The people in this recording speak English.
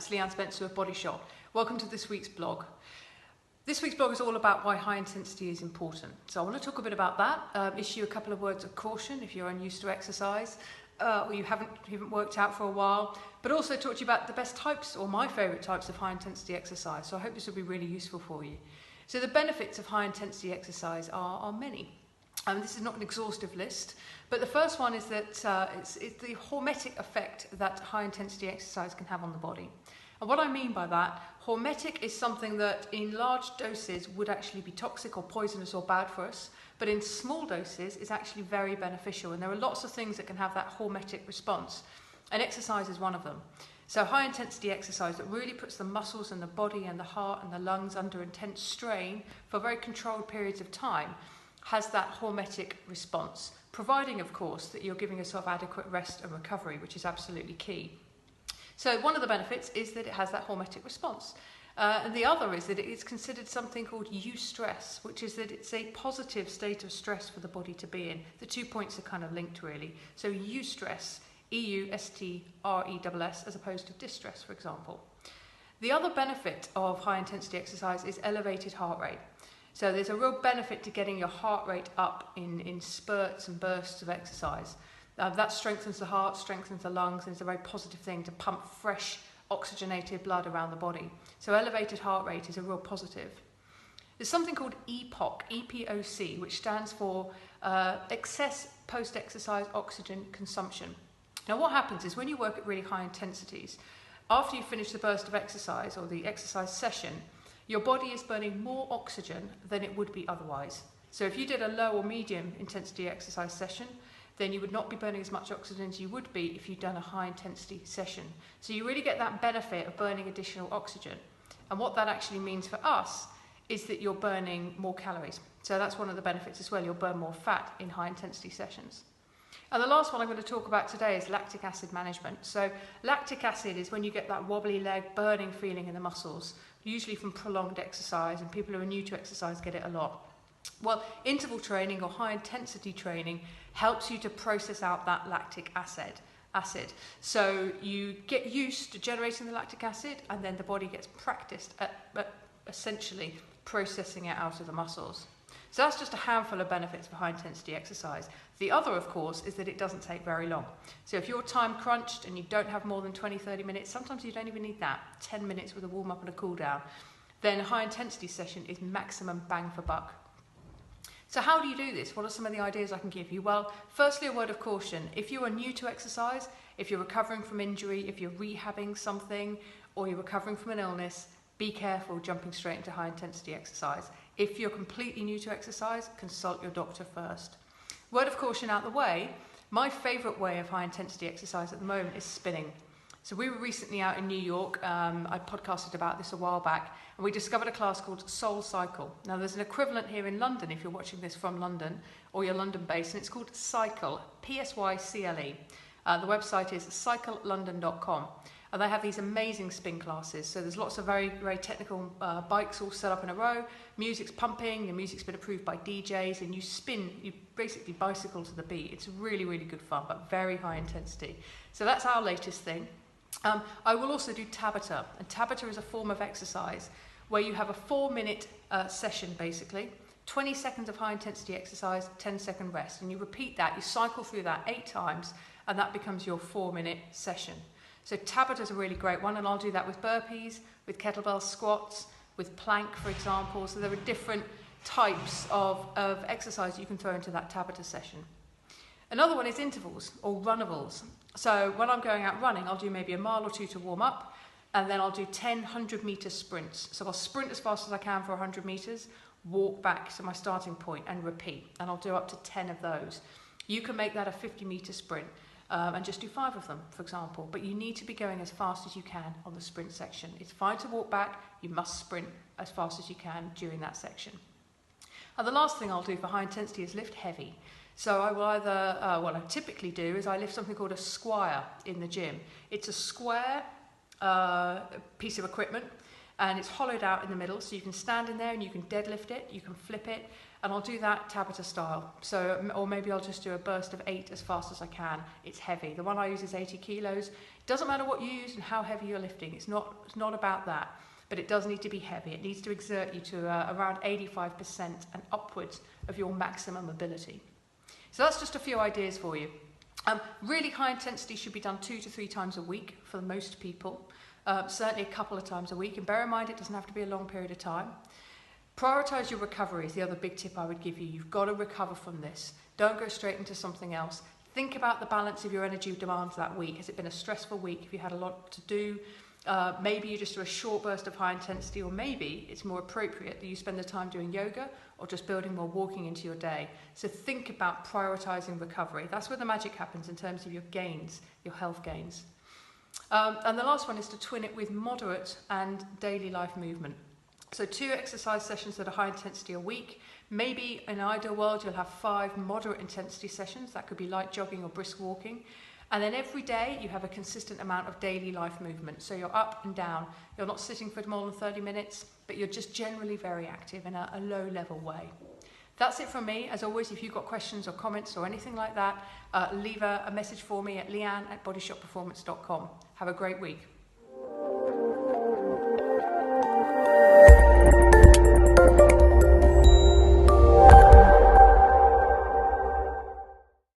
it's Leanne Spencer of Body Shot. Welcome to this week's blog. This week's blog is all about why high intensity is important. So I want to talk a bit about that, issue a couple of words of caution if you're unused to exercise or you haven't worked out for a while, but also talk to you about the best types or my favourite types of high intensity exercise. So I hope this will be really useful for you. So the benefits of high intensity exercise are many. This is not an exhaustive list, but the first one is that it's the hormetic effect that high intensity exercise can have on the body. And what I mean by that, hormetic is something that in large doses would actually be toxic or poisonous or bad for us, but in small doses is actually very beneficial. And there are lots of things that can have that hormetic response, and exercise is one of them. So high intensity exercise that really puts the muscles and the body and the heart and the lungs under intense strain for very controlled periods of time has that hormetic response, providing of course that you're giving yourself adequate rest and recovery, which is absolutely key. So one of the benefits is that it has that hormetic response. And the other is that it is considered something called eustress, which is that it's a positive state of stress for the body to be in. The 2 points are kind of linked really. So eustress, E-U-S-T-R-E-S-S, as opposed to distress, for example. The other benefit of high intensity exercise is elevated heart rate. So there's a real benefit to getting your heart rate up in spurts and bursts of exercise. That strengthens the heart, strengthens the lungs, and it's a very positive thing to pump fresh oxygenated blood around the body. So elevated heart rate is a real positive. There's something called EPOC, E-P-O-C, which stands for excess post-exercise oxygen consumption. Now what happens is when you work at really high intensities, after you finish the burst of exercise or the exercise session, your body is burning more oxygen than it would be otherwise. So if you did a low or medium intensity exercise session, then you would not be burning as much oxygen as you would be if you'd done a high intensity session. So you really get that benefit of burning additional oxygen. And what that actually means for us is that you're burning more calories. So that's one of the benefits as well. You'll burn more fat in high intensity sessions. And the last one I'm going to talk about today is lactic acid management. So lactic acid is when you get that wobbly leg burning feeling in the muscles, usually from prolonged exercise, and people who are new to exercise get it a lot. Well, interval training or high intensity training helps you to process out that lactic acid. So you get used to generating the lactic acid, and then the body gets practiced at essentially processing it out of the muscles. So that's just a handful of benefits for high intensity exercise. The other, of course, is that it doesn't take very long. So if you're time crunched and you don't have more than 20-30 minutes, sometimes you don't even need that, 10 minutes with a warm up and a cool down, then a high intensity session is maximum bang for buck. So how do you do this? What are some of the ideas I can give you? Well, firstly, a word of caution. If you are new to exercise, if you're recovering from injury, if you're rehabbing something, or you're recovering from an illness, be careful jumping straight into high intensity exercise. If you're completely new to exercise, consult your doctor first. Word of caution out the way, my favourite way of high intensity exercise at the moment is spinning. So we were recently out in New York, I podcasted about this a while back, and we discovered a class called Soul Cycle. Now there's an equivalent here in London if you're watching this from London or you're London based, and it's called Cycle, P-S-Y-C-L-E. The website is cyclelondon.com, and they have these amazing spin classes. So there's lots of very, very technical bikes all set up in a row, music's pumping, the music's been approved by DJs, and you spin, you basically bicycle to the beat. It's really, really good fun, but very high intensity. So that's our latest thing. I will also do Tabata, and Tabata is a form of exercise where you have a 4-minute session basically, 20 seconds of high intensity exercise, 10-second rest, and you repeat that, you cycle through that 8 times, and that becomes your 4-minute session. So Tabata is a really great one, and I'll do that with burpees, with kettlebell squats, with plank for example, so there are different types of exercise you can throw into that Tabata session. Another one is intervals or runables. So when I'm going out running, I'll do maybe a mile or 2 to warm up, and then I'll do 10 100-meter sprints. So I'll sprint as fast as I can for 100 meters, walk back to my starting point and repeat. And I'll do up to 10 of those. You can make that a 50-meter sprint and just do 5 of them, for example. But you need to be going as fast as you can on the sprint section. It's fine to walk back. You must sprint as fast as you can during that section. And the last thing I'll do for high intensity is lift heavy. So I will either, what I typically do is I lift something called a squire in the gym. It's a square piece of equipment, and it's hollowed out in the middle, so you can stand in there and you can deadlift it, you can flip it, and I'll do that Tabata style. So, or maybe I'll just do a burst of 8 as fast as I can. It's heavy. The one I use is 80 kilos. It doesn't matter what you use and how heavy you're lifting. It's not about that, but it does need to be heavy. It needs to exert you to around 85% and upwards of your maximum ability. So that's just a few ideas for you. Really high intensity should be done 2 to 3 times a week for most people. Certainly a couple of times a week, and bear in mind it doesn't have to be a long period of time. Prioritise your recovery is the other big tip I would give you. You've got to recover from this. Don't go straight into something else. Think about the balance of your energy demands that week. Has it been a stressful week? Have you had a lot to do? Maybe you just do a short burst of high intensity, or maybe it's more appropriate that you spend the time doing yoga or just building more walking into your day. So think about prioritising recovery. That's where the magic happens in terms of your gains, your health gains. And the last one is to twin it with moderate and daily life movement. So 2 exercise sessions that are high intensity a week. Maybe in an ideal world you'll have 5 moderate intensity sessions. That could be light jogging or brisk walking. And then every day you have a consistent amount of daily life movement. So you're up and down. You're not sitting for more than 30 minutes, but you're just generally very active in a low level way. That's it from me. As always, if you've got questions or comments or anything like that, leave a message for me at leanne@bodyshopperformance.com. Have a great week.